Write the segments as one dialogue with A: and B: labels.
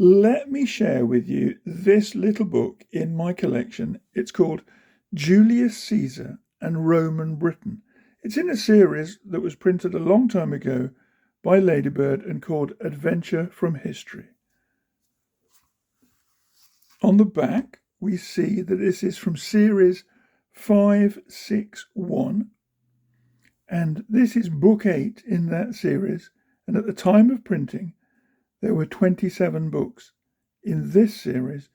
A: let me share with you this little book in my collection. It's called Julius Caesar and Roman Britain. It's in a series that was printed a long time ago by Ladybird and called Adventure from History. On the back, we see that this is from series 561, and this is book 8 in that series, and at the time of printing, there were 27 books in this series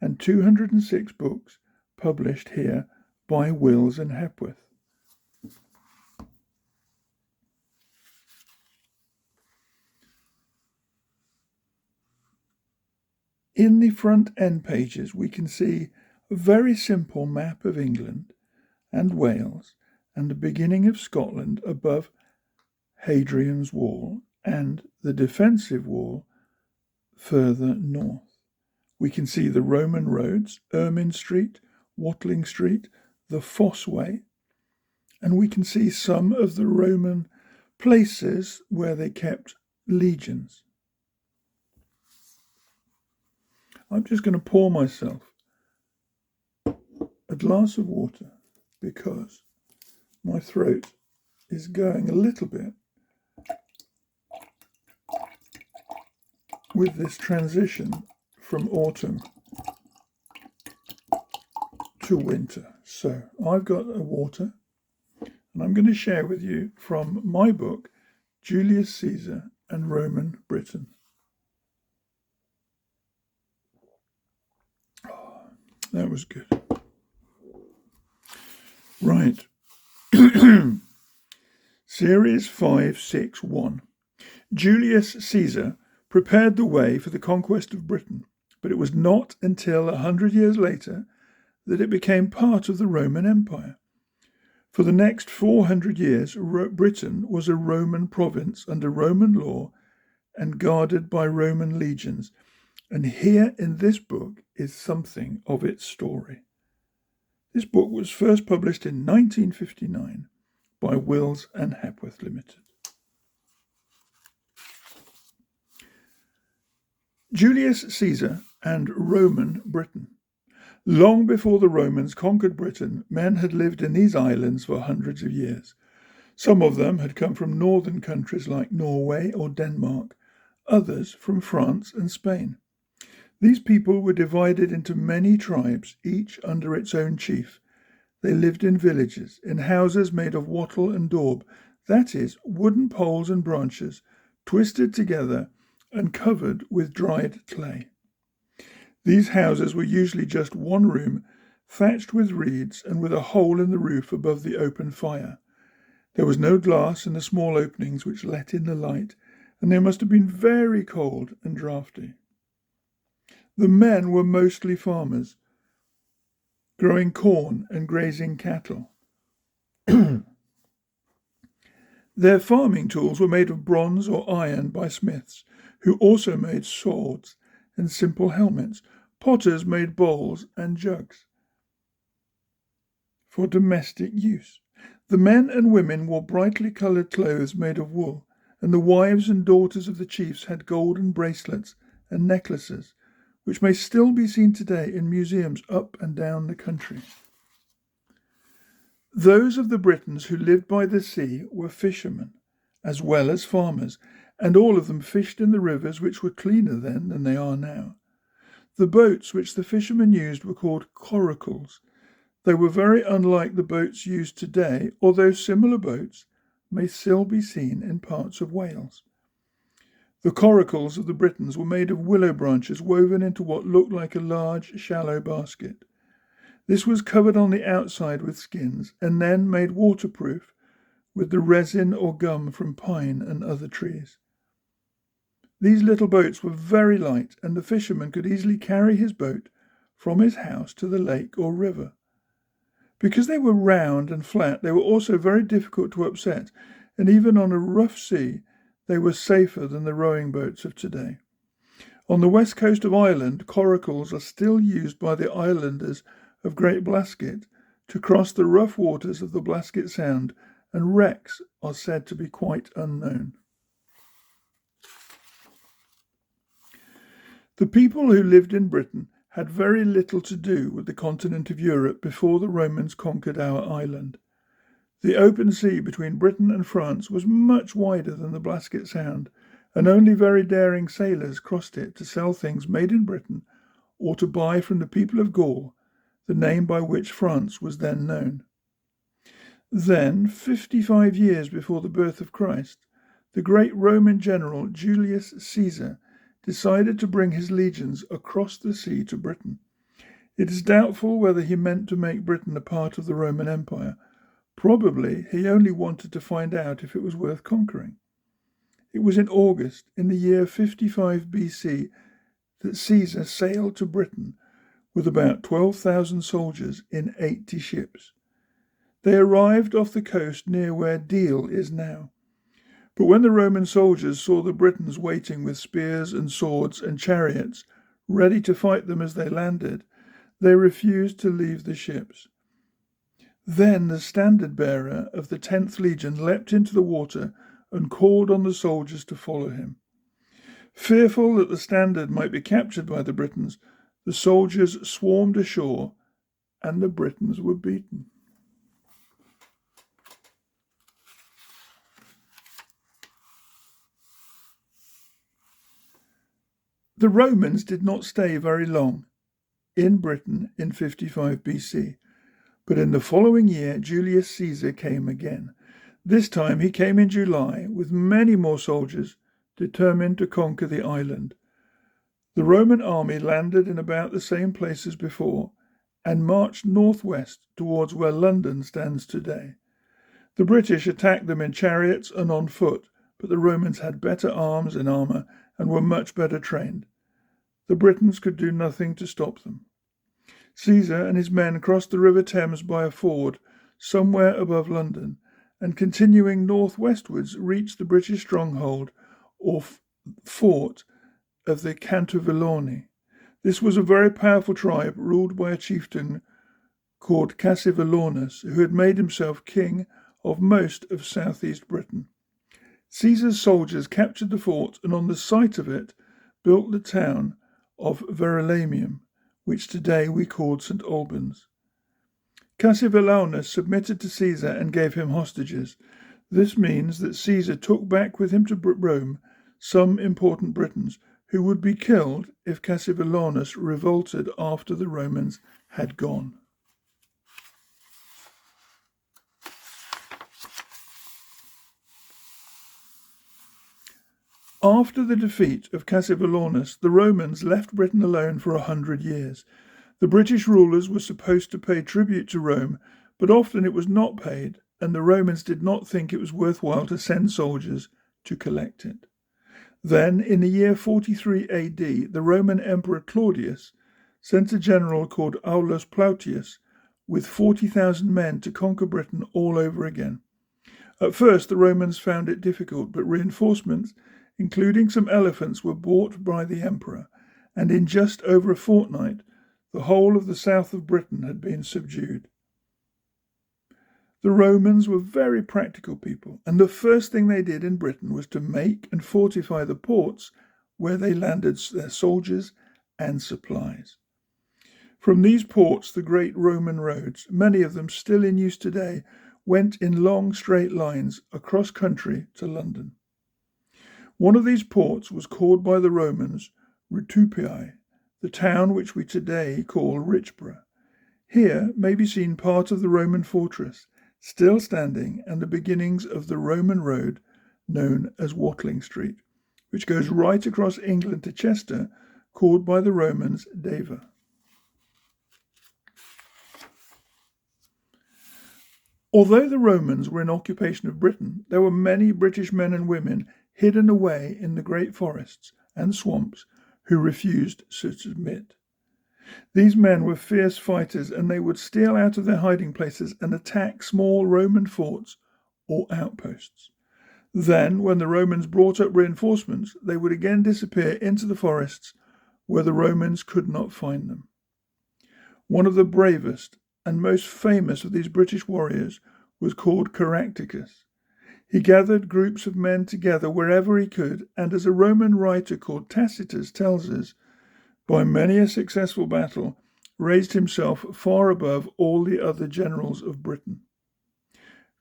A: and 206 books published here by Wills and Hepworth. In the front end pages, we can see a very simple map of England and Wales and the beginning of Scotland above Hadrian's Wall and the defensive wall further north. We can see the Roman roads, Ermine Street, Watling Street, the Fossway, and we can see some of the Roman places where they kept legions. I'm just going to pour myself a glass of water because my throat is going a little bit with this transition from autumn to winter. So I've got a water and I'm going to share with you from my book, Julius Caesar and Roman Britain. That was good. Right. Series 561. Julius Caesar prepared the way for the conquest of Britain, but it was not until 100 years later that it became part of the Roman Empire. For the next 400 years, Britain was a Roman province under Roman law and guarded by Roman legions. And here in this book is something of its story. This book was first published in 1959 by Wills and Hepworth Limited. Julius Caesar and Roman Britain. Long before the Romans conquered Britain, men had lived in these islands for hundreds of years. Some of them had come from northern countries like Norway or Denmark, others from France and Spain. These people were divided into many tribes, each under its own chief. They lived in villages, in houses made of wattle and daub, that is, wooden poles and branches, twisted together and covered with dried clay. These houses were usually just one room, thatched with reeds and with a hole in the roof above the open fire. There was no glass in the small openings which let in the light, and they must have been very cold and draughty. The men were mostly farmers, growing corn and grazing cattle. Their farming tools were made of bronze or iron by smiths, who also made swords and simple helmets. Potters made bowls and jugs for domestic use. The men and women wore brightly coloured clothes made of wool, and the wives and daughters of the chiefs had golden bracelets and necklaces, which may still be seen today in museums up and down the country. Those of the Britons who lived by the sea were fishermen, as well as farmers, and all of them fished in the rivers which were cleaner then than they are now. The boats which the fishermen used were called coracles. They were very unlike the boats used today, although similar boats may still be seen in parts of Wales. The coracles of the Britons were made of willow branches woven into what looked like a large, shallow basket. This was covered on the outside with skins and then made waterproof with the resin or gum from pine and other trees. These little boats were very light, and the fisherman could easily carry his boat from his house to the lake or river. Because they were round and flat, they were also very difficult to upset, and even on a rough sea, they were safer than the rowing boats of today. On the west coast of Ireland, coracles are still used by the islanders of Great Blasket to cross the rough waters of the Blasket Sound, and wrecks are said to be quite unknown. The people who lived in Britain had very little to do with the continent of Europe before the Romans conquered our island. The open sea between Britain and France was much wider than the Blasket Sound, and only very daring sailors crossed it to sell things made in Britain or to buy from the people of Gaul, the name by which France was then known. Then, 55 years before the birth of Christ, the great Roman general Julius Caesar decided to bring his legions across the sea to Britain. It is doubtful whether he meant to make Britain a part of the Roman Empire. Probably he only wanted to find out if it was worth conquering. It was in August, in the year 55 BC, that Caesar sailed to Britain with about 12,000 soldiers in 80 ships. They arrived off the coast near where Deal is now. But when the Roman soldiers saw the Britons waiting with spears and swords and chariots, ready to fight them as they landed, they refused to leave the ships. Then the standard-bearer of the 10th Legion leapt into the water and called on the soldiers to follow him. Fearful that the standard might be captured by the Britons, the soldiers swarmed ashore and the Britons were beaten. The Romans did not stay very long in Britain in 55 BC, but in the following year Julius Caesar came again. This time he came in July with many more soldiers, determined to conquer the island. The Roman army landed in about the same place as before and marched northwest towards where London stands today. The British attacked them in chariots and on foot, but the Romans had better arms and armour and were much better trained. The Britons could do nothing to stop them. Caesar and his men crossed the River Thames by a ford somewhere above London, and continuing northwestwards reached the British stronghold or fort of the Cantovilloni. This was a very powerful tribe ruled by a chieftain called Cassivellaunus, who had made himself king of most of southeast Britain. Caesar's soldiers captured the fort and on the site of it built the town of Verulamium, which today we call St. Albans. Cassivellaunus submitted to Caesar and gave him hostages. This means that Caesar took back with him to Rome some important Britons who would be killed if Cassivellaunus revolted after the Romans had gone. After the defeat of Cassivellaunus, the Romans left Britain alone for 100 years. The British rulers were supposed to pay tribute to Rome, but often it was not paid, and the Romans did not think it was worthwhile to send soldiers to collect it. Then, in the year 43 AD, the Roman Emperor Claudius sent a general called Aulus Plautius with 40,000 men to conquer Britain all over again. At first, the Romans found it difficult, but reinforcements, including some elephants, were brought by the emperor, and in just over a fortnight, the whole of the south of Britain had been subdued. The Romans were very practical people, and the first thing they did in Britain was to make and fortify the ports where they landed their soldiers and supplies. From these ports, the great Roman roads, many of them still in use today, went in long straight lines across country to London. One of these ports was called by the Romans Rutupiae, the town which we today call Richborough. Here may be seen part of the Roman fortress, still standing, and the beginnings of the Roman road known as Watling Street, which goes right across England to Chester, called by the Romans Deva. Although the Romans were in occupation of Britain, there were many British men and women hidden away in the great forests and swamps who refused to submit. These men were fierce fighters, and they would steal out of their hiding places and attack small Roman forts or outposts. Then, when the Romans brought up reinforcements, they would again disappear into the forests where the Romans could not find them. One of the bravest and most famous of these British warriors was called Caractacus. He gathered groups of men together wherever he could, and as a Roman writer called Tacitus tells us, by many a successful battle, raised himself far above all the other generals of Britain.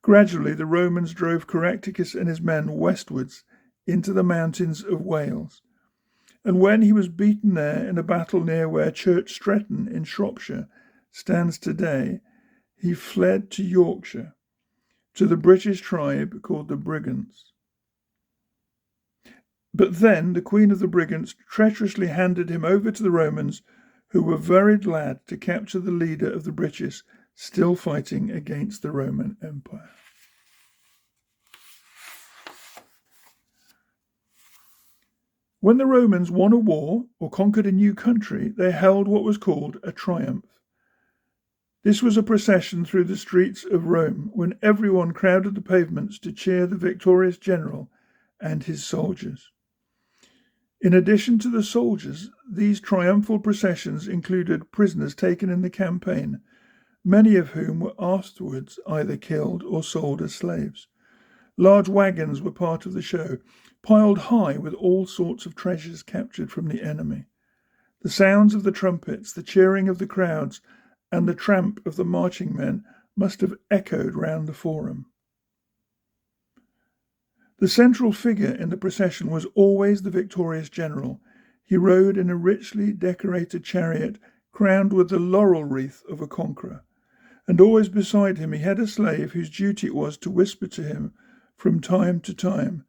A: Gradually, the Romans drove Caractacus and his men westwards into the mountains of Wales, and when he was beaten there in a battle near where Church Stretton in Shropshire stands today, he fled to Yorkshire, to the British tribe called the Brigantes. But then the Queen of the Brigantes treacherously handed him over to the Romans, who were very glad to capture the leader of the British still fighting against the Roman Empire. When the Romans won a war or conquered a new country, they held what was called a triumph. This was a procession through the streets of Rome when everyone crowded the pavements to cheer the victorious general and his soldiers. In addition to the soldiers, these triumphal processions included prisoners taken in the campaign, many of whom were afterwards either killed or sold as slaves. Large wagons were part of the show, piled high with all sorts of treasures captured from the enemy. The sounds of the trumpets, the cheering of the crowds, and the tramp of the marching men must have echoed round the forum. The central figure in the procession was always the victorious general. He rode in a richly decorated chariot crowned with the laurel wreath of a conqueror, and always beside him he had a slave whose duty it was to whisper to him from time to time,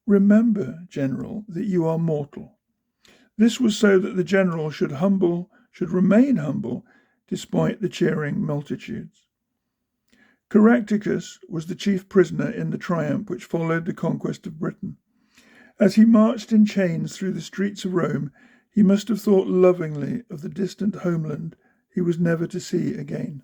A: "Remember, General, that you are mortal." This was so that the general should remain humble despite the cheering multitudes. Caractacus was the chief prisoner in the triumph which followed the conquest of Britain. As he marched in chains through the streets of Rome, he must have thought lovingly of the distant homeland he was never to see again.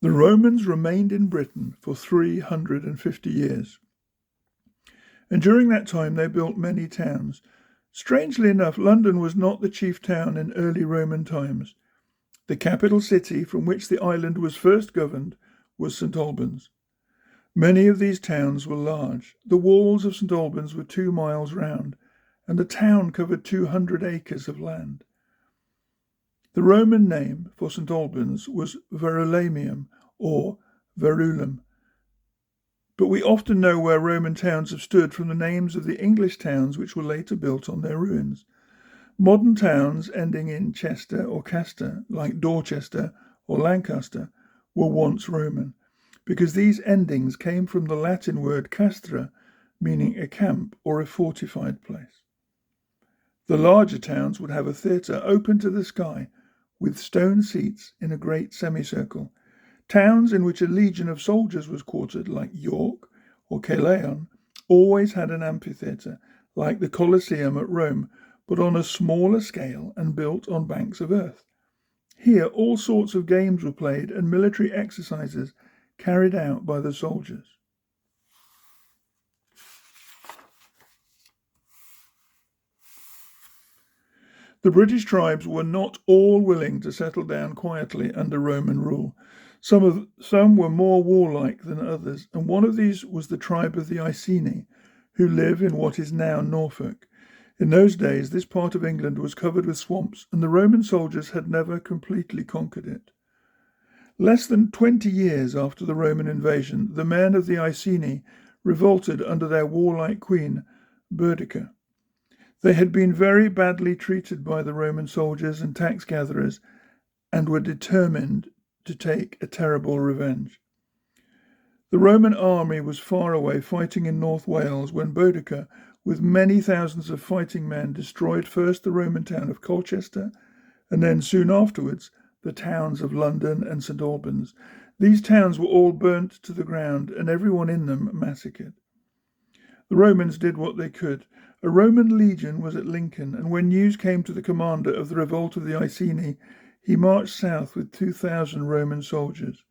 A: The Romans remained in Britain for 350 years. And during that time they built many towns. Strangely enough, London was not the chief town in early Roman times. The capital city from which the island was first governed was St. Albans. Many of these towns were large. The walls of St. Albans were 2 miles round, and the town covered 200 acres of land. The Roman name for St. Albans was Verulamium or Verulum, but we often know where Roman towns have stood from the names of the English towns which were later built on their ruins. Modern towns ending in Chester or Castor, like Dorchester or Lancaster, were once Roman, because these endings came from the Latin word castra, meaning a camp or a fortified place. The larger towns would have a theatre open to the sky, with stone seats in a great semicircle. Towns in which a legion of soldiers was quartered, like York or Caerleon, always had an amphitheatre, like the Colosseum at Rome, but on a smaller scale and built on banks of earth. Here all sorts of games were played and military exercises carried out by the soldiers. The British tribes were not all willing to settle down quietly under Roman rule. Some were more warlike than others, and one of these was the tribe of the Iceni, who live in what is now Norfolk. In those days, this part of England was covered with swamps, and the Roman soldiers had never completely conquered it. Less than 20 years after the Roman invasion, the men of the Iceni revolted under their warlike queen, Boudicca. They had been very badly treated by the Roman soldiers and tax gatherers and were determined to take a terrible revenge. The Roman army was far away fighting in North Wales when Boudicca, with many thousands of fighting men, destroyed first the Roman town of Colchester and then soon afterwards the towns of London and St. Albans. These towns were all burnt to the ground and everyone in them massacred. The Romans did what they could. A Roman legion was at Lincoln, and when news came to the commander of the revolt of the Iceni, he marched south with 2,000 Roman soldiers.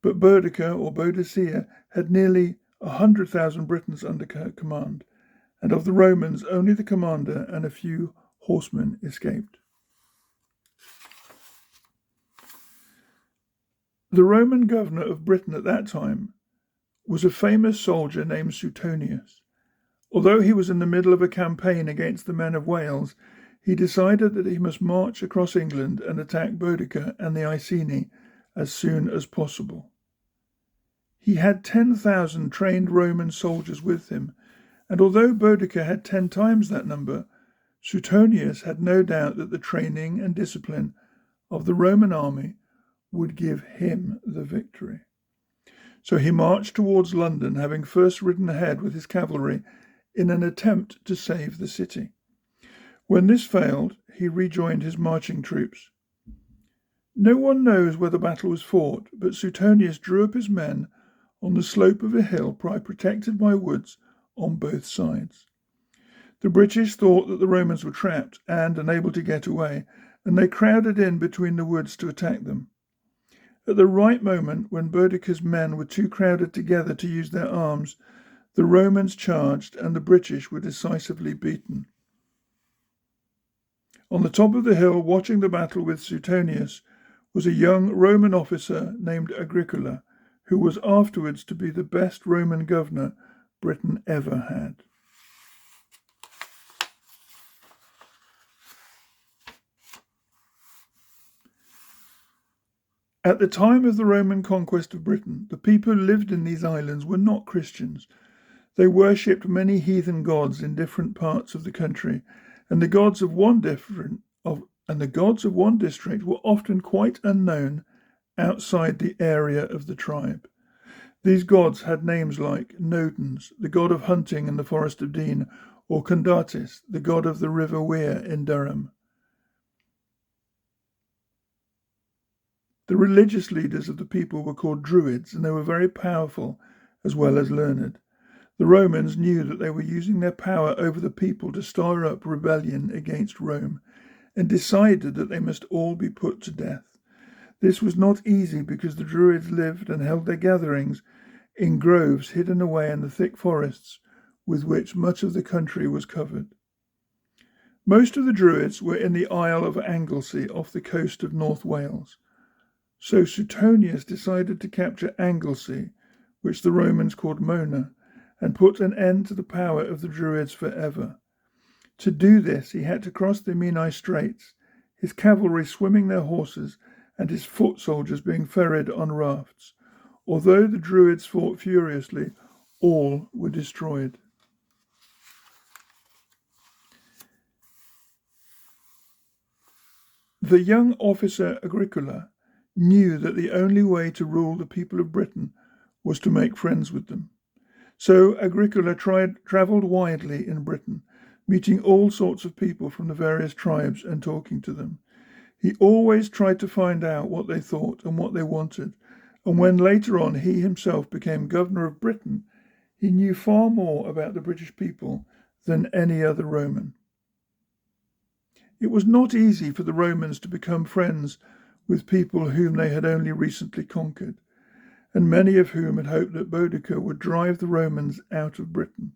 A: But Boudicca or Boadicea had nearly 100,000 Britons under her command, and of the Romans only the commander and a few horsemen escaped. The Roman governor of Britain at that time was a famous soldier named Suetonius. Although he was in the middle of a campaign against the men of Wales, he decided that he must march across England and attack Boudicca and the Iceni as soon as possible. He had 10,000 trained Roman soldiers with him, and although Boudicca had 10 times that number, Suetonius had no doubt that the training and discipline of the Roman army would give him the victory. So he marched towards London, having first ridden ahead with his cavalry in an attempt to save the city. When this failed, he rejoined his marching troops. No one knows where the battle was fought, but Suetonius drew up his men on the slope of a hill protected by woods on both sides. The British thought that the Romans were trapped and unable to get away, and they crowded in between the woods to attack them. At the right moment, when Boudicca's men were too crowded together to use their arms, the Romans charged and the British were decisively beaten. On the top of the hill, watching the battle with Suetonius, was a young Roman officer named Agricola, who was afterwards to be the best Roman governor Britain ever had. At the time of the Roman conquest of Britain, the people who lived in these islands were not Christians. They worshipped many heathen gods in different parts of the country, and the gods of one district were often quite unknown outside the area of the tribe. These gods had names like Nodens, the god of hunting in the Forest of Dean, or Condatis, the god of the River Wear in Durham. The religious leaders of the people were called Druids, and they were very powerful as well as learned. The Romans knew that they were using their power over the people to stir up rebellion against Rome, and decided that they must all be put to death. This was not easy because the Druids lived and held their gatherings in groves hidden away in the thick forests with which much of the country was covered. Most of the Druids were in the Isle of Anglesey off the coast of North Wales. So Suetonius decided to capture Anglesey, which the Romans called Mona, and put an end to the power of the Druids forever. To do this, he had to cross the Menai Straits, his cavalry swimming their horses and his foot soldiers being ferried on rafts. Although the Druids fought furiously, all were destroyed. The young officer Agricola knew that the only way to rule the people of Britain was to make friends with them. So Agricola travelled widely in Britain, meeting all sorts of people from the various tribes and talking to them. He always tried to find out what they thought and what they wanted, and when later on he himself became governor of Britain, he knew far more about the British people than any other Roman. It was not easy for the Romans to become friends with people whom they had only recently conquered, and many of whom had hoped that Boudicca would drive the Romans out of Britain.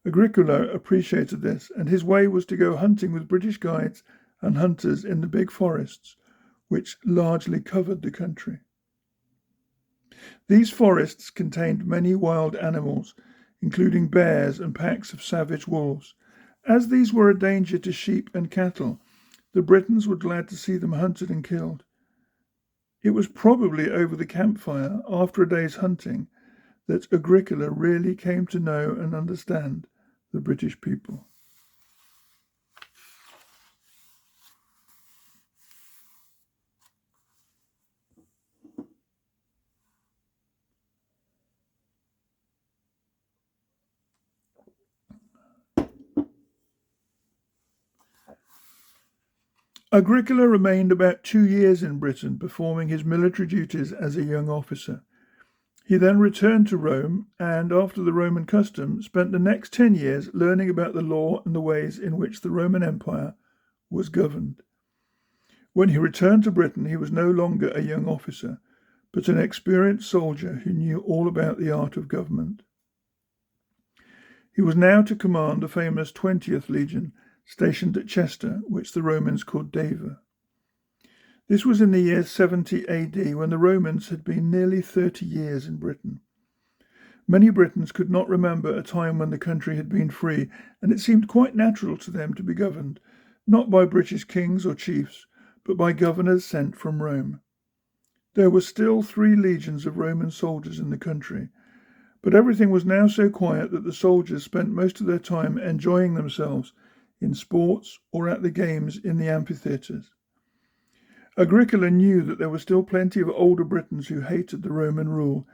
A: Agricola appreciated this, and his way was to go hunting with British guides and hunters in the big forests, which largely covered the country. These forests contained many wild animals, including bears and packs of savage wolves. As these were a danger to sheep and cattle, the Britons were glad to see them hunted and killed. It was probably over the campfire, after a day's hunting, that Agricola really came to know and understand the British people. Agricola remained about 2 years in Britain, performing his military duties as a young officer. He then returned to Rome and, after the Roman custom, spent the next 10 years learning about the law and the ways in which the Roman Empire was governed. When he returned to Britain, he was no longer a young officer, but an experienced soldier who knew all about the art of government. He was now to command the famous 20th Legion, stationed at Chester, which the Romans called Deva. This was in the year 70 AD, when the Romans had been nearly 30 years in Britain. Many Britons could not remember a time when the country had been free, and it seemed quite natural to them to be governed, not by British kings or chiefs, but by governors sent from Rome. There were still 3 legions of Roman soldiers in the country, but everything was now so quiet that the soldiers spent most of their time enjoying themselves in sports or at the games in the amphitheatres. Agricola knew that there were still plenty of older Britons who hated the Roman rule,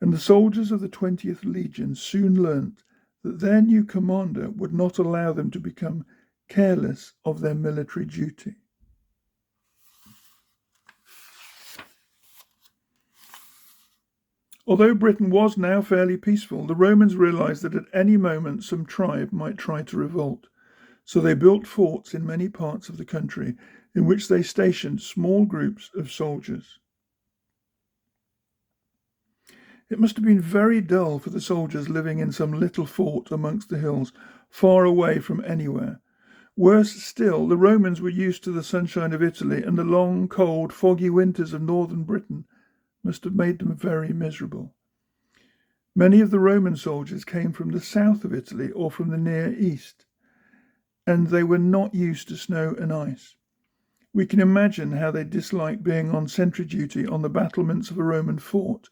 A: and the soldiers of the 20th Legion soon learnt that their new commander would not allow them to become careless of their military duty. Although Britain was now fairly peaceful, the Romans realised that at any moment some tribe might try to revolt, so they built forts in many parts of the country in which they stationed small groups of soldiers. It must have been very dull for the soldiers living in some little fort amongst the hills, far away from anywhere. Worse still, the Romans were used to the sunshine of Italy, and the long, cold, foggy winters of northern Britain must have made them very miserable. Many of the Roman soldiers came from the south of Italy or from the Near East, and they were not used to snow and ice. We can imagine how they disliked being on sentry duty on the battlements of a Roman fort,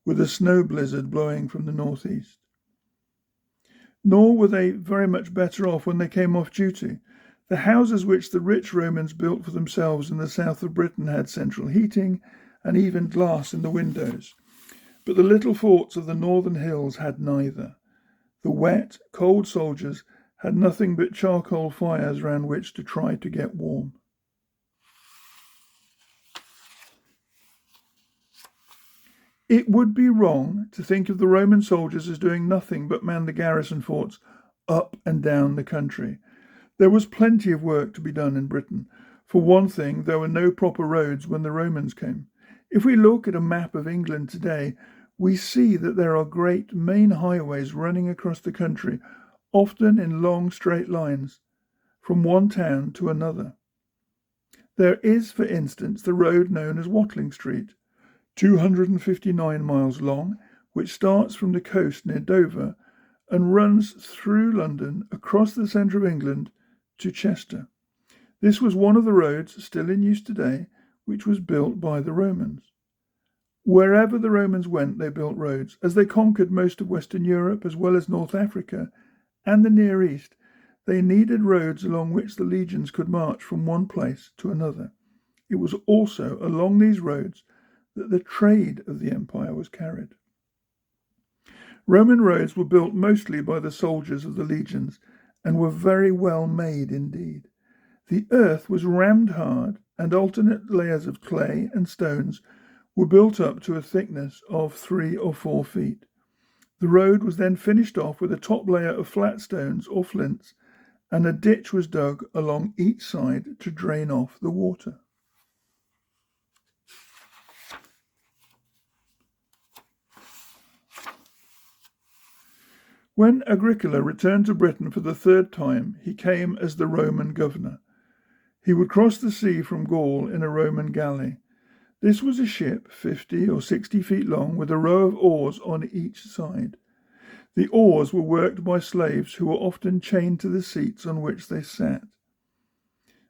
A: with a snow blizzard blowing from the northeast. Nor were they very much better off when they came off duty. The houses which the rich Romans built for themselves in the south of Britain had central heating and even glass in the windows. But the little forts of the northern hills had neither. The wet, cold soldiers had nothing but charcoal fires round which to try to get warm. It would be wrong to think of the Roman soldiers as doing nothing but man the garrison forts up and down the country. There was plenty of work to be done in Britain. For one thing, there were no proper roads when the Romans came. If we look at a map of England today, we see that there are great main highways running across the country, often in long straight lines, from one town to another. There is, for instance, the road known as Watling Street, 259 miles long, which starts from the coast near Dover and runs through London, across the centre of England to Chester. This was one of the roads, still in use today, which was built by the Romans. Wherever the Romans went, they built roads. As they conquered most of Western Europe, as well as North Africa and the Near East, they needed roads along which the legions could march from one place to another. It was also along these roads that the trade of the empire was carried. Roman roads were built mostly by the soldiers of the legions and were very well made indeed. The earth was rammed hard, and alternate layers of clay and stones were built up to a thickness of 3 or 4 feet. The road was then finished off with a top layer of flat stones or flints, and a ditch was dug along each side to drain off the water. When Agricola returned to Britain for the 3rd time, he came as the Roman governor. He would cross the sea from Gaul in a Roman galley. This was a ship 50 or 60 feet long with a row of oars on each side. The oars were worked by slaves who were often chained to the seats on which they sat.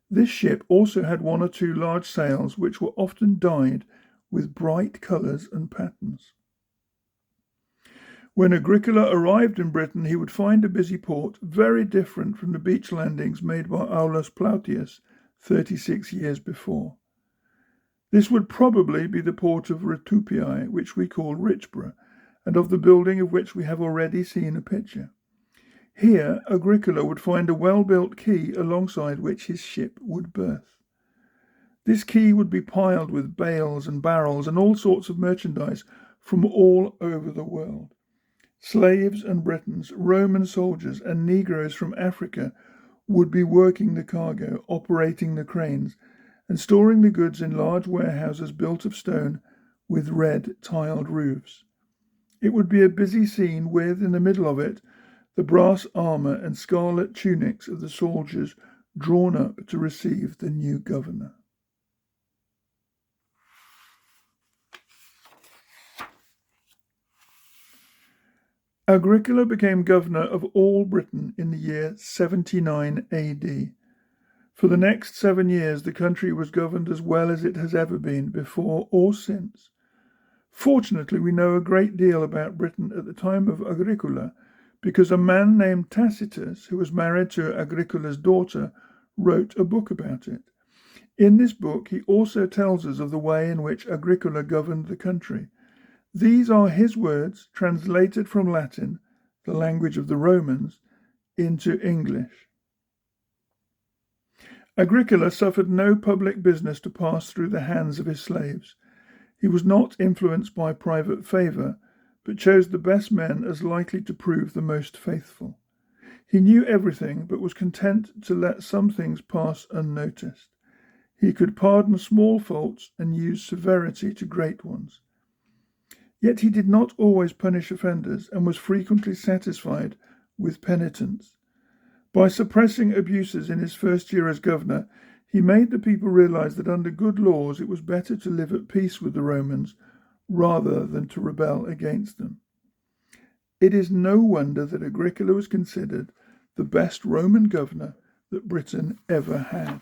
A: This ship also had 1 or 2 large sails which were often dyed with bright colours and patterns. When Agricola arrived in Britain, he would find a busy port very different from the beach landings made by Aulus Plautius 36 years before. This would probably be the port of Rutupiae, which we call Richborough, and of the building of which we have already seen a picture. Here Agricola would find a well-built quay alongside which his ship would berth. This quay would be piled with bales and barrels and all sorts of merchandise from all over the world. Slaves and Britons, Roman soldiers and Negroes from Africa would be working the cargo, operating the cranes, and storing the goods in large warehouses built of stone with red tiled roofs. It would be a busy scene with, in the middle of it, the brass armour and scarlet tunics of the soldiers drawn up to receive the new governor. Agricola became governor of all Britain in the year 79 AD. For the next 7 years, the country was governed as well as it has ever been before or since. Fortunately, we know a great deal about Britain at the time of Agricola because a man named Tacitus, who was married to Agricola's daughter, wrote a book about it. In this book, he also tells us of the way in which Agricola governed the country. These are his words, translated from Latin, the language of the Romans, into English. Agricola suffered no public business to pass through the hands of his slaves. He was not influenced by private favour, but chose the best men as likely to prove the most faithful. He knew everything, but was content to let some things pass unnoticed. He could pardon small faults and use severity to great ones. Yet he did not always punish offenders and was frequently satisfied with penitence. By suppressing abuses in his first year as governor, he made the people realize that under good laws it was better to live at peace with the Romans rather than to rebel against them. It is no wonder that Agricola was considered the best Roman governor that Britain ever had.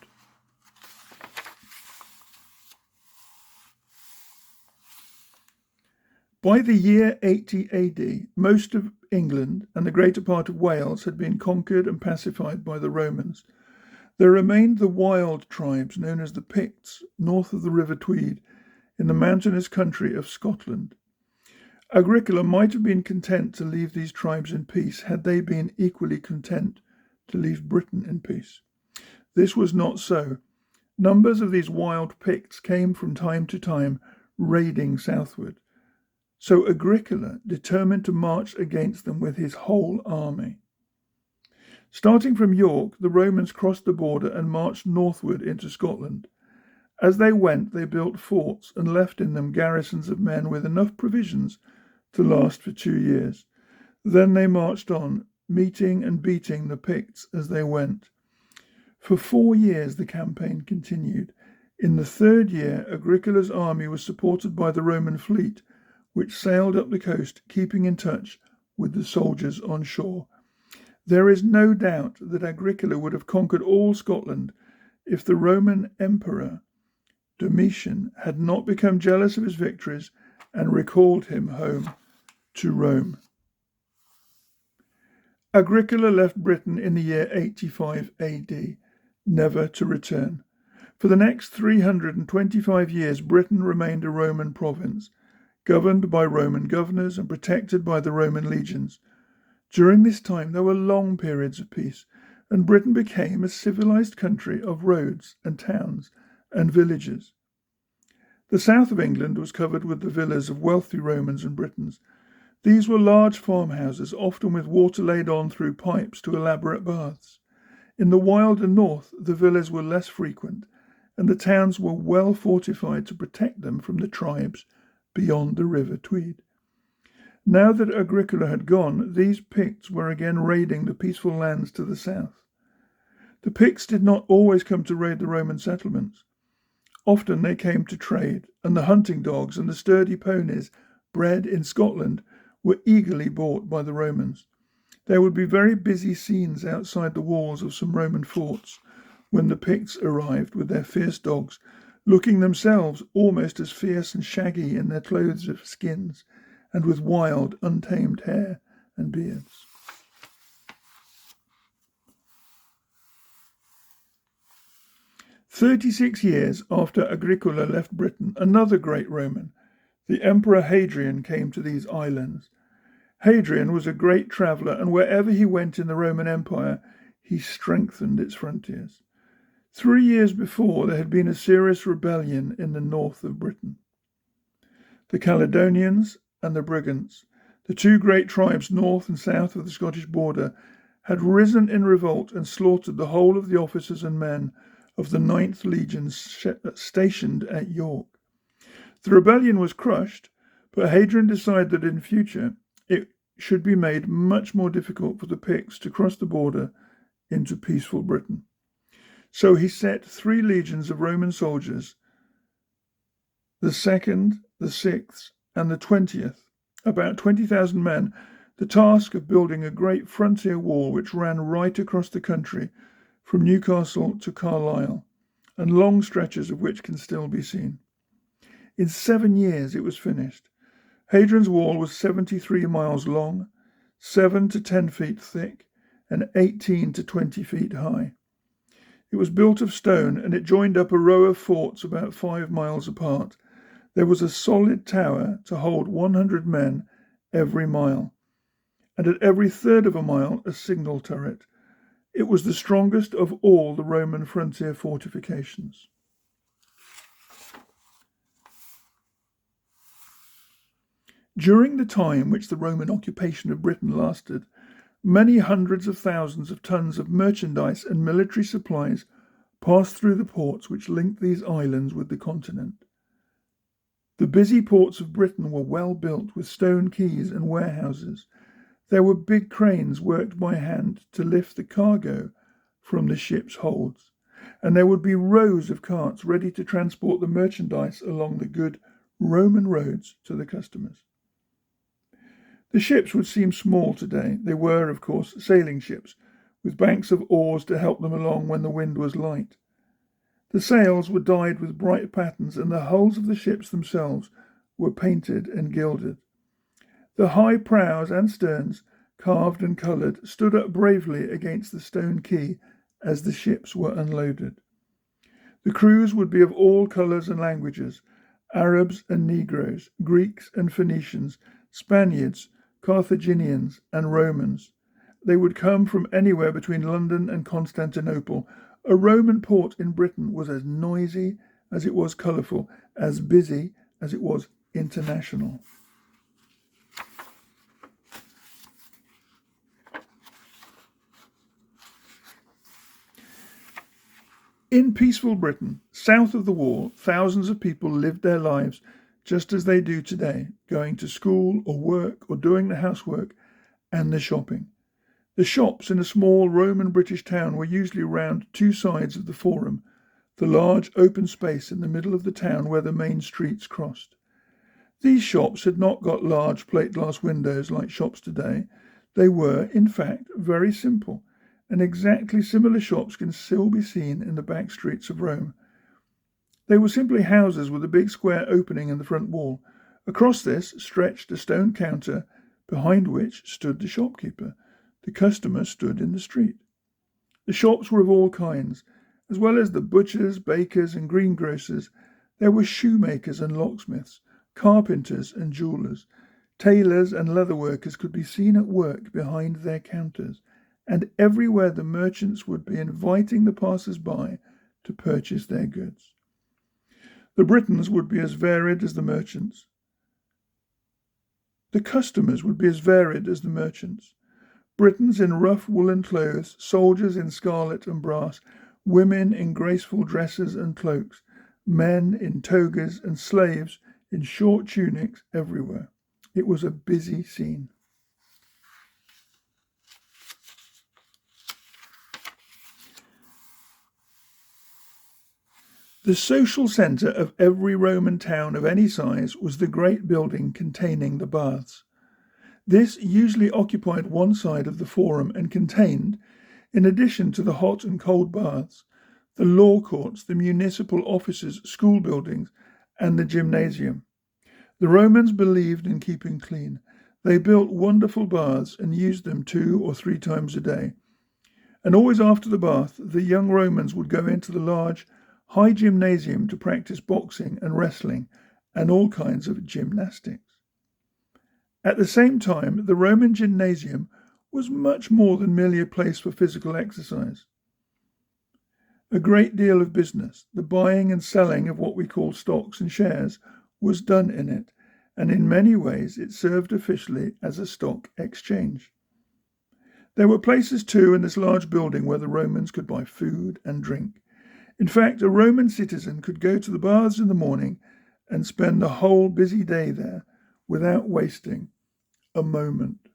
A: By the year 80 AD, most of England and the greater part of Wales had been conquered and pacified by the Romans. There remained the wild tribes known as the Picts, north of the River Tweed, in the mountainous country of Scotland. Agricola might have been content to leave these tribes in peace had they been equally content to leave Britain in peace. This was not so. Numbers of these wild Picts came from time to time raiding southward. So Agricola determined to march against them with his whole army. Starting from York, the Romans crossed the border and marched northward into Scotland. As they went, they built forts and left in them garrisons of men with enough provisions to last for 2 years. Then they marched on, meeting and beating the Picts as they went. For 4 years the campaign continued. In the 3rd year, Agricola's army was supported by the Roman fleet, which sailed up the coast, keeping in touch with the soldiers on shore. There is no doubt that Agricola would have conquered all Scotland if the Roman Emperor Domitian had not become jealous of his victories and recalled him home to Rome. Agricola left Britain in the year 85 AD, never to return. For the next 325 years, Britain remained a Roman province, governed by Roman governors and protected by the Roman legions. During this time there were long periods of peace, and Britain became a civilized country of roads and towns and villages. The south of England was covered with the villas of wealthy Romans and Britons. These were large farmhouses, often with water laid on through pipes to elaborate baths. In the wilder north, the villas were less frequent, and the towns were well fortified to protect them from the tribes beyond the River Tweed. Now that Agricola had gone, these Picts were again raiding the peaceful lands to the south. The Picts did not always come to raid the Roman settlements. Often they came to trade, and the hunting dogs and the sturdy ponies bred in Scotland were eagerly bought by the Romans. There would be very busy scenes outside the walls of some Roman forts when the Picts arrived with their fierce dogs, looking themselves almost as fierce and shaggy in their clothes of skins, and with wild, untamed hair and beards. "36 years after Agricola left Britain, another great Roman, the Emperor Hadrian, came to these islands. Hadrian was a great traveller, and wherever he went in the Roman Empire, he strengthened its frontiers. 3 years before, there had been a serious rebellion in the north of Britain. The Caledonians and the Brigantes, the 2 great tribes north and south of the Scottish border, had risen in revolt and slaughtered the whole of the officers and men of the 9th Legion stationed at York. The rebellion was crushed, but Hadrian decided that in future it should be made much more difficult for the Picts to cross the border into peaceful Britain. So he set 3 legions of Roman soldiers, the 2nd, the 6th, and the 20th, about 20,000 men, the task of building a great frontier wall which ran right across the country from Newcastle to Carlisle, and long stretches of which can still be seen. In 7 years it was finished. Hadrian's Wall was 73 miles long, 7 to 10 feet thick, and 18 to 20 feet high. It was built of stone, and it joined up a row of forts about 5 miles apart. There was a solid tower to hold 100 men every mile, and at every third of a mile a signal turret. It was the strongest of all the Roman frontier fortifications. During the time which the Roman occupation of Britain lasted, many hundreds of thousands of tons of merchandise and military supplies passed through the ports which linked these islands with the continent. The busy ports of Britain were well built with stone quays and warehouses. There were big cranes worked by hand to lift the cargo from the ships' holds, and there would be rows of carts ready to transport the merchandise along the good Roman roads to the customers. The ships would seem small today. They were, of course, sailing ships, with banks of oars to help them along when the wind was light. The sails were dyed with bright patterns, and the hulls of the ships themselves were painted and gilded. The high prows and sterns, carved and coloured, stood up bravely against the stone quay as the ships were unloaded. The crews would be of all colours and languages, Arabs and Negroes, Greeks and Phoenicians, Spaniards, Carthaginians and Romans. They would come from anywhere between London and Constantinople. A Roman port in Britain was as noisy as it was colourful, as busy as it was international. In peaceful Britain, south of the wall, thousands of people lived their lives just as they do today, going to school or work or doing the housework and the shopping. The shops in a small Roman British town were usually round 2 sides of the Forum, the large open space in the middle of the town where the main streets crossed. These shops had not got large plate glass windows like shops today. They were, in fact, very simple, and exactly similar shops can still be seen in the back streets of Rome. They were simply houses with a big square opening in the front wall. Across this stretched a stone counter, behind which stood the shopkeeper. The customer stood in the street. The shops were of all kinds. As well as the butchers, bakers, and greengrocers, there were shoemakers and locksmiths, carpenters and jewellers. Tailors and leatherworkers could be seen at work behind their counters, and everywhere the merchants would be inviting the passers-by to purchase their goods. The Britons would be as varied as the merchants. The customers would be as varied as the merchants. Britons in rough woolen clothes, soldiers in scarlet and brass, women in graceful dresses and cloaks, men in togas, and slaves in short tunics everywhere. It was a busy scene. The social centre of every Roman town of any size was the great building containing the baths. This usually occupied one side of the Forum and contained, in addition to the hot and cold baths, the law courts, the municipal offices, school buildings, and the gymnasium. The Romans believed in keeping clean. They built wonderful baths and used them 2 or 3 times a day. And always after the bath, the young Romans would go into the large, high gymnasium to practice boxing and wrestling and all kinds of gymnastics. At the same time, the Roman gymnasium was much more than merely a place for physical exercise. A great deal of business, the buying and selling of what we call stocks and shares, was done in it, and in many ways it served officially as a stock exchange. There were places too in this large building where the Romans could buy food and drink. In fact, a Roman citizen could go to the baths in the morning and spend the whole busy day there without wasting a moment.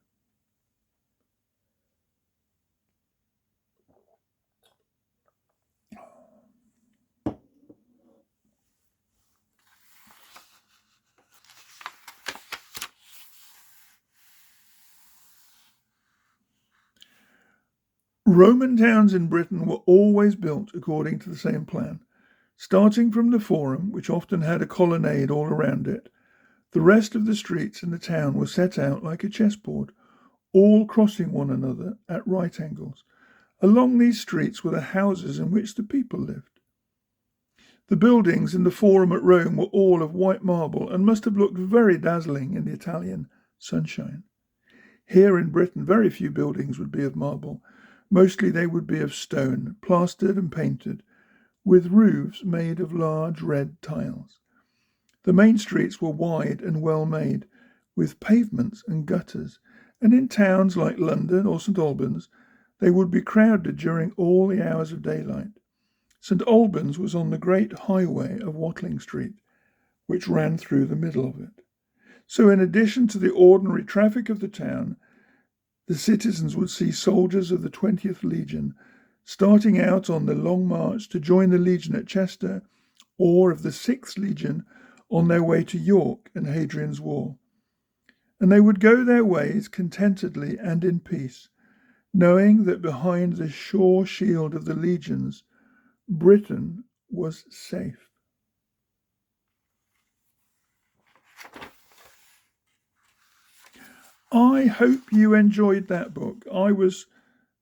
A: Roman towns in Britain were always built according to the same plan. Starting from the Forum, which often had a colonnade all around it, the rest of the streets in the town were set out like a chessboard, all crossing one another at right angles. Along these streets were the houses in which the people lived. The buildings in the Forum at Rome were all of white marble and must have looked very dazzling in the Italian sunshine. Here in Britain, very few buildings would be of marble. Mostly they would be of stone, plastered and painted, with roofs made of large red tiles. The main streets were wide and well made, with pavements and gutters, and in towns like London or St Albans, they would be crowded during all the hours of daylight. St Albans was on the great highway of Watling Street, which ran through the middle of it. So in addition to the ordinary traffic of the town, the citizens would see soldiers of the 20th Legion starting out on the long march to join the Legion at Chester, or of the 6th Legion on their way to York and Hadrian's Wall. And they would go their ways contentedly and in peace, knowing that behind the sure shield of the legions, Britain was safe. I hope you enjoyed that book. I was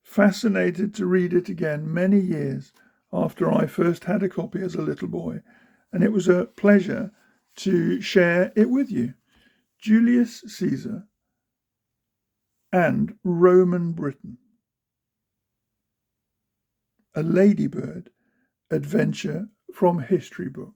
A: fascinated to read it again many years after I first had a copy as a little boy, and it was a pleasure to share it with you. Julius Caesar and Roman Britain. A Ladybird Adventure from History Book.